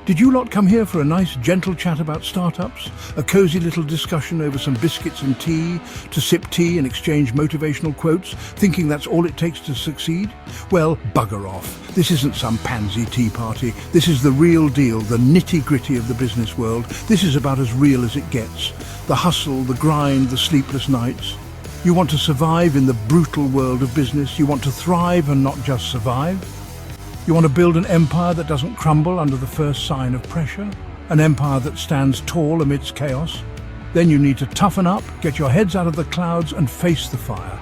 Did you lot come here for a nice, gentle chat about startups? A cozy little discussion over some biscuits and tea, to sip tea and exchange motivational quotes, thinking that's all it takes to succeed? Well, bugger off. This isn't some pansy tea party. This is the real deal, the nitty-gritty of the business world. This is about as real as it gets. The hustle, the grind, the sleepless nights. You want to survive in the brutal world of business. You want to thrive and not just survive. You want to build an empire that doesn't crumble under the first sign of pressure, an empire that stands tall amidst chaos. Then you need to toughen up, get your heads out of the clouds and face the fire.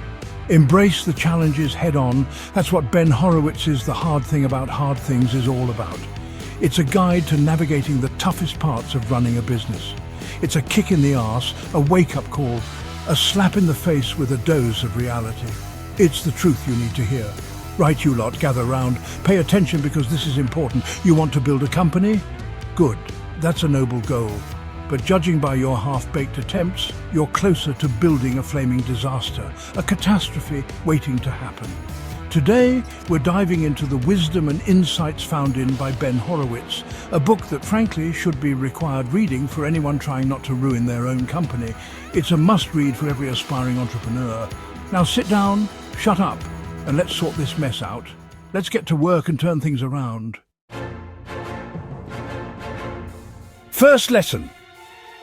Embrace the challenges head on. That's what Ben Horowitz's The Hard Thing About Hard Things is all about. It's a guide to navigating the toughest parts of running a business. It's a kick in the arse, a wake-up call, a slap in the face with a dose of reality. It's the truth you need to hear. Right, you lot, gather round. Pay attention because this is important. You want to build a company? Good, that's a noble goal. But judging by your half-baked attempts, you're closer to building a flaming disaster, a catastrophe waiting to happen. Today, we're diving into the wisdom and insights found in by Ben Horowitz, a book that frankly should be required reading for anyone trying not to ruin their own company. It's a must-read for every aspiring entrepreneur. Now sit down, shut up, and let's sort this mess out. Let's get to work and turn things around. First lesson.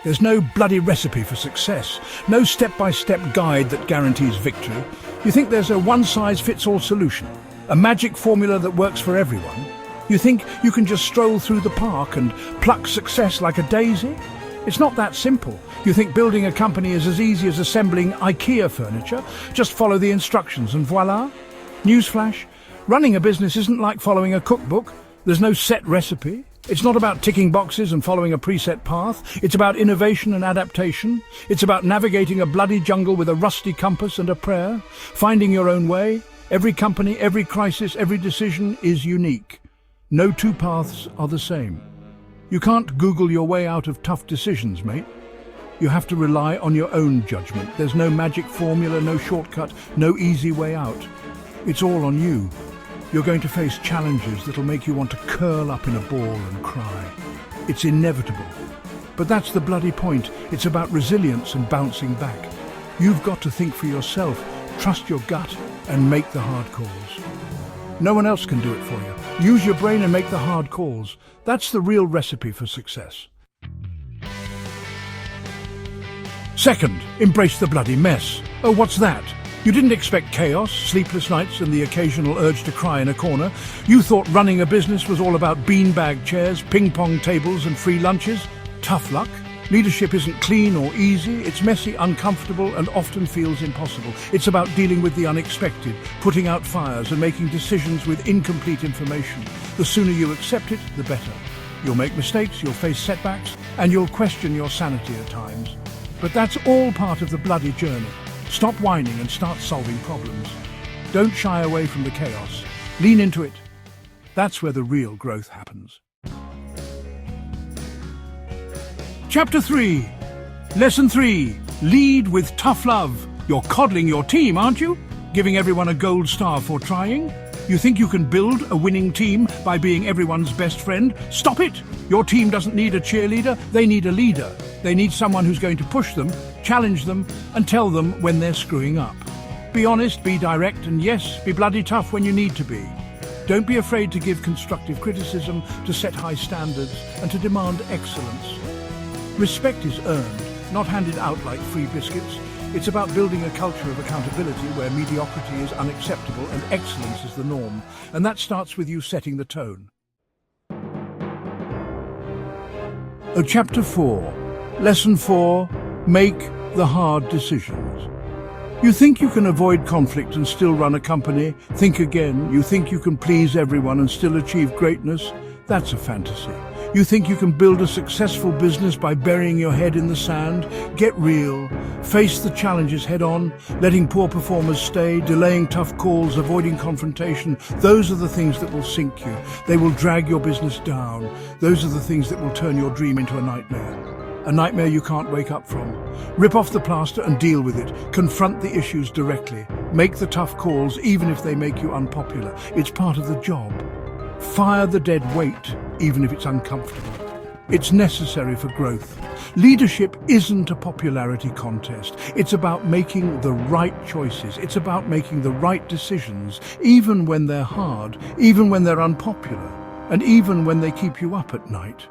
There's no bloody recipe for success, no step-by-step guide that guarantees victory. You think there's a one-size-fits-all solution, a magic formula that works for everyone? You think you can just stroll through the park and pluck success like a daisy? It's not that simple. You think building a company is as easy as assembling IKEA furniture? Just follow the instructions and voila? Newsflash, running a business isn't like following a cookbook. There's no set recipe. It's not about ticking boxes and following a preset path. It's about innovation and adaptation. It's about navigating a bloody jungle with a rusty compass and a prayer, finding your own way. Every company, every crisis, every decision is unique. No two paths are the same. You can't Google your way out of tough decisions, mate. You have to rely on your own judgment. There's no magic formula, no shortcut, no easy way out. It's all on you. You're going to face challenges that'll make you want to curl up in a ball and cry. It's inevitable. But that's the bloody point. It's about resilience and bouncing back. You've got to think for yourself, trust your gut, and make the hard calls. No one else can do it for you. Use your brain and make the hard calls. That's the real recipe for success. Second, embrace the bloody mess. Oh, what's that? You didn't expect chaos, sleepless nights and the occasional urge to cry in a corner. You thought running a business was all about beanbag chairs, ping-pong tables and free lunches. Tough luck. Leadership isn't clean or easy. It's messy, uncomfortable and often feels impossible. It's about dealing with the unexpected, putting out fires and making decisions with incomplete information. The sooner you accept it, the better. You'll make mistakes, you'll face setbacks, and you'll question your sanity at times. But that's all part of the bloody journey. Stop whining and start solving problems. Don't shy away from the chaos. Lean into it. That's where the real growth happens. Chapter 3. Lesson 3. Lead with tough love. You're coddling your team, aren't you? Giving everyone a gold star for trying? You think you can build a winning team by being everyone's best friend? Stop it! Your team doesn't need a cheerleader, they need a leader. They need someone who's going to push them, challenge them, and tell them when they're screwing up. Be honest, be direct, and yes, be bloody tough when you need to be. Don't be afraid to give constructive criticism, to set high standards, and to demand excellence. Respect is earned, not handed out like free biscuits. It's about building a culture of accountability where mediocrity is unacceptable and excellence is the norm. And that starts with you setting the tone. Chapter 4. Lesson 4. Make the hard decisions. You think you can avoid conflict and still run a company? Think again. You think you can please everyone and still achieve greatness? That's a fantasy. You think you can build a successful business by burying your head in the sand? Get real. Face the challenges head on, letting poor performers stay, delaying tough calls, avoiding confrontation. Those are the things that will sink you. They will drag your business down. Those are the things that will turn your dream into a nightmare. A nightmare you can't wake up from. Rip off the plaster and deal with it. Confront the issues directly. Make the tough calls, even if they make you unpopular. It's part of the job. Fire the dead weight, even if it's uncomfortable. It's necessary for growth. Leadership isn't a popularity contest. It's about making the right choices. It's about making the right decisions, even when they're hard, even when they're unpopular, and even when they keep you up at night.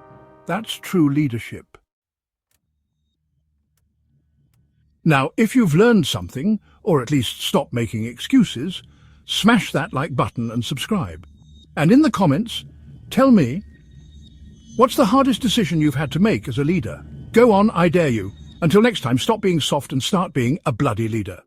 That's true leadership. Now, if you've learned something, or at least stopped making excuses, smash that like button and subscribe. And in the comments, tell me, what's the hardest decision you've had to make as a leader? Go on, I dare you. Until next time, stop being soft and start being a bloody leader.